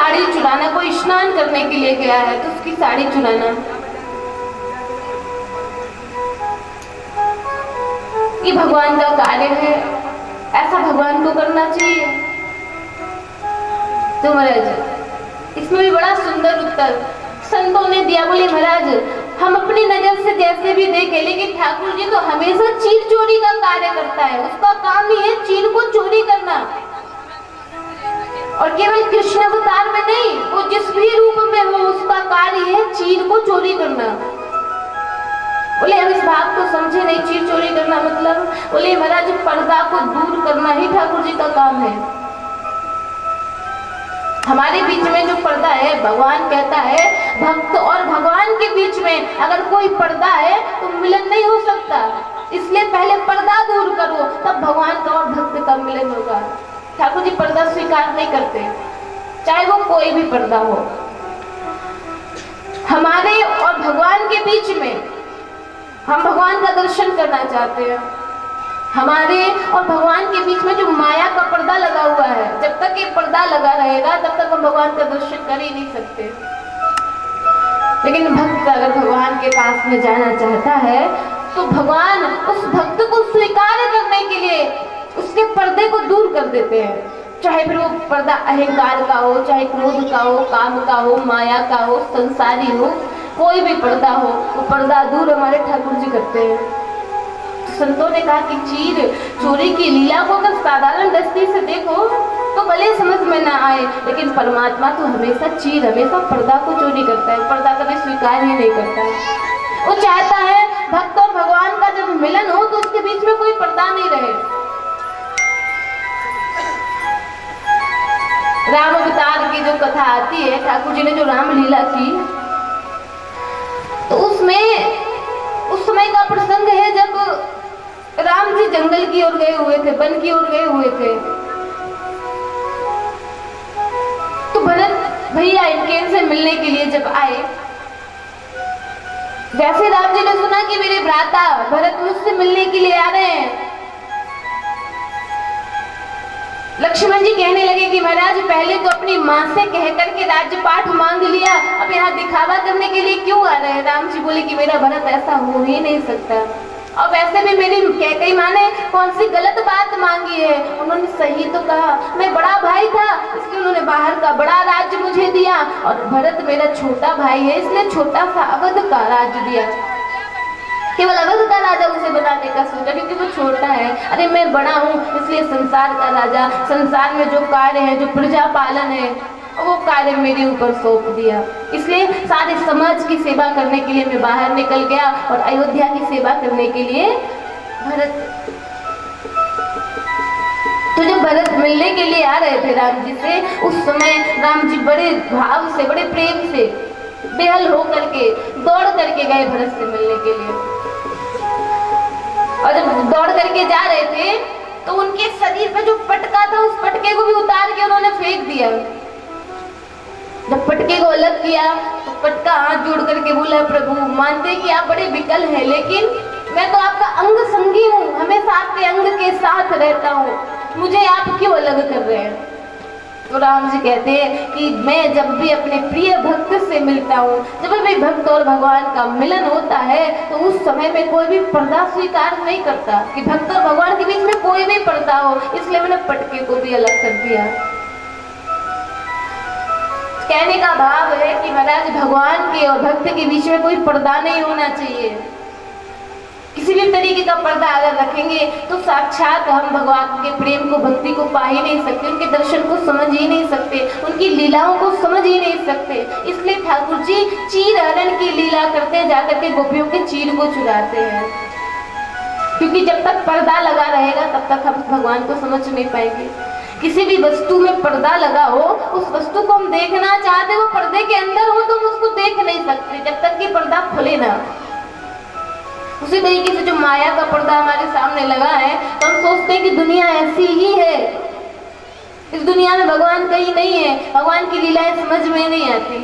साड़ी चुराना, कोई स्नान करने के लिए गया है तो उसकी साड़ी चुराना, ये भगवान का कार्य है? ऐसा भगवान को करना चाहिए? तो महाराज इसमें भी बड़ा सुंदर उत्तर संतों ने दिया। बोले महाराज हम अपनी नजर से जैसे भी देखें, लेकिन ठाकुर जी तो हमेशा चीर चोरी का कार्य करता है। उसका काम ही है चीर को चोरी करना, और केवल कृष्ण अवतार में नहीं, वो जिस भी रूप में हो उसका कार्य है चीर को चोरी करना। बोले हम इस बात को समझे नहीं, चीर चोरी करना मतलब? बोले महाराज पर्दा को दूर करना ही ठाकुर जी का काम है। हमारे बीच में जो पर्दा है, भगवान कहता है भक्त और भगवान के बीच में अगर कोई पर्दा है तो मिलन नहीं हो सकता, इसलिए पहले पर्दा दूर करो, तब भगवान का और भक्त का मिलन होगा। ठाकुर जी पर्दा स्वीकार नहीं करते, चाहे वो कोई भी पर्दा हो। हमारे और भगवान के बीच में हम भगवान का दर्शन करना चाहते हैं, हमारे और भगवान के बीच में जो माया का पर्दा लगा हुआ है, जब तक ये पर्दा लगा रहेगा तब तक हम भगवान का दर्शन कर ही नहीं सकते। लेकिन भक्त अगर भगवान के पास में जाना चाहता है तो भगवान उस भक्त को स्वीकार करने के लिए उसके पर्दे को दूर कर देते हैं। चाहे फिर वो पर्दा अहंकार का हो, चाहे क्रोध का हो, काम का हो, माया का हो, संसारी हो, कोई भी पर्दा हो, वो पर्दा दूर हमारे ठाकुर जी करते हैं। तो संतों ने कहा कि चीर चोरी की लीला को अगर साधारण दृष्टि से देखो तो भले समझ में ना आए, लेकिन परमात्मा तो हमेशा चीर, हमेशा पर्दा को चोरी करता है, पर्दा कभी स्वीकार ही नहीं करता है। वो चाहता है भक्त और भगवान का जब मिलन हो तो उसके बीच में कोई पर्दा नहीं रहे। राम अवतार की जो कथा आती है, ठाकुर जी ने जो राम लीला की, तो उसमें उस समय का प्रसंग है जब राम जी जंगल की ओर गए हुए थे, वन की ओर गए हुए थे। तो भरत भैया इनके से मिलने के लिए जब आए, वैसे राम जी ने सुना कि मेरे भ्राता भरत मुझसे मिलने के लिए आ रहे हैं। लक्ष्मण जी कहने लगे कि महाराज पहले तो अपनी माँ से कह करके राज्यपाठ मांग लिया, अब यहाँ दिखावा करने के लिए क्यों आ रहे हैं? राम जी बोले कि मेरा भरत ऐसा हो ही नहीं सकता, और वैसे भी मेरी कैकेयी माँ ने कौन सी गलत बात मांगी है, उन्होंने सही तो कहा। मैं बड़ा भाई था इसलिए उन्होंने बाहर का बड़ा राज्य मुझे दिया, और भरत मेरा छोटा भाई है इसलिए छोटा सा अवध का राज्य दिया। केवल अवध का राजा उसे बनाने का सोचा क्योंकि वो छोटा है। अरे मैं बड़ा हूँ इसलिए संसार का राजा, संसार में जो कार्य है, जो प्रजा पालन है, वो कार्य मेरे ऊपर सौंप दिया। इसलिए सारे समाज की सेवा करने के लिए मैं बाहर निकल गया और अयोध्या की सेवा करने के लिए भरत। तो जब भरत मिलने के लिए आ रहे थे राम जी से, उस समय राम जी बड़े भाव से, बड़े प्रेम से बेहल हो करके दौड़ करके गए भरत से मिलने के लिए। और जब दौड़ करके जा रहे थे तो उनके शरीर पे जो पटका था उस पटके को भी उतार के उन्होंने फेंक दिया। जब पटके को अलग किया तो पटका हाथ जोड़ करके बोला, प्रभु मानते कि आप बड़े विकल हैं, लेकिन मैं तो आपका अंग संगी हूँ, हमेशा आपके अंग के साथ रहता हूँ, मुझे आप क्यों अलग कर रहे हैं? तो राम जी कहते हैं कि मैं जब भी अपने प्रिय भक्त से मिलता हूँ, जब भी भक्त और भगवान का मिलन होता है तो उस समय में कोई भी पर्दा स्वीकार नहीं करता कि भक्त और भगवान के बीच में कोई भी पर्दा हो, इसलिए मैंने पटके को भी अलग कर दिया। कहने का भाव है कि महाराज भगवान के और भक्त के बीच में कोई पर्दा नहीं होना चाहिए। किसी भी तरीके का पर्दा अगर रखेंगे तो साक्षात हम भगवान के प्रेम को, भक्ति को पा ही नहीं सकते, उनके दर्शन को समझ ही नहीं सकते, उनकी लीलाओं को समझ ही नहीं सकते। इसलिए ठाकुर जी चीर हरण की लीला करते, जाकर के गोपियों के चीर को चुराते हैं, क्योंकि जब तक पर्दा लगा रहेगा तब तक हम भगवान को समझ नहीं पाएंगे। किसी भी वस्तु में पर्दा लगा हो, उस वस्तु को हम देखना चाहते, वो पर्दे के अंदर हो तो हम उसको देख नहीं सकते जब तक कि पर्दा खुले ना। उसी तरीके से जो माया का पर्दा हमारे सामने लगा है तो हम सोचते हैं कि दुनिया ऐसी ही है, इस दुनिया में भगवान कहीं नहीं है, भगवान की लीलाएं समझ में नहीं आती।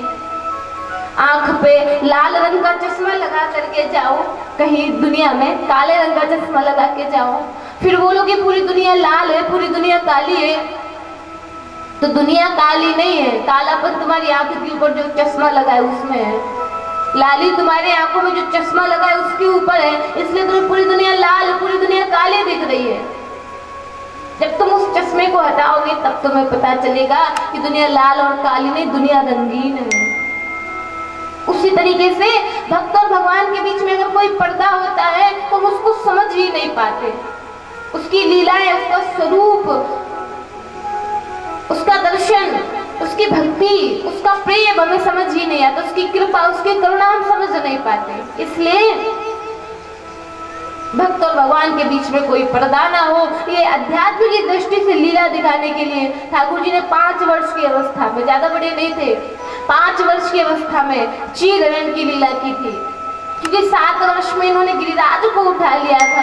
आंख पे लाल रंग का चश्मा लगा करके जाओ, कहीं दुनिया में काले रंग का चश्मा लगा के जाओ, फिर बोलो कि पूरी दुनिया लाल है, पूरी दुनिया काली है। तो दुनिया काली नहीं है, कालापन तुम्हारी आंखों के ऊपर जो चश्मा लगा है उसमें है, लाली तुम्हारी आंखों में जो चश्मा लगा है उसके ऊपर है, इसलिए तुम्हें पूरी दुनिया लाल, पूरी दुनिया काली दिख रही है। जब तुम उस चश्मे को हटाओगे तब तुम्हें पता चलेगा कि दुनिया लाल और काली नहीं, दुनिया रंगीन है। उसी तरीके से भक्त और भगवान के बीच में अगर कोई पर्दा होता है तो हम उसको समझ ही नहीं पाते। उसकी लीलाएं, उसका स्वरूप, उसका दर्शन, उसकी भक्ति, उसका प्रेम हमें समझ ही नहीं आता, उसकी कृपा, उसकी करुणा हम समझ नहीं पाते। इसलिए भक्त और भगवान के बीच में कोई पर्दा ना हो, ये अध्यात्म की दृष्टि से लीला दिखाने के लिए ठाकुर जी ने 5 वर्ष की अवस्था में, ज्यादा बड़े नहीं थे, 5 वर्ष की अवस्था में चीरहरण की लीला की थी, क्योंकि 7 वर्ष में इन्होंने गिरिराज को उठा लिया था।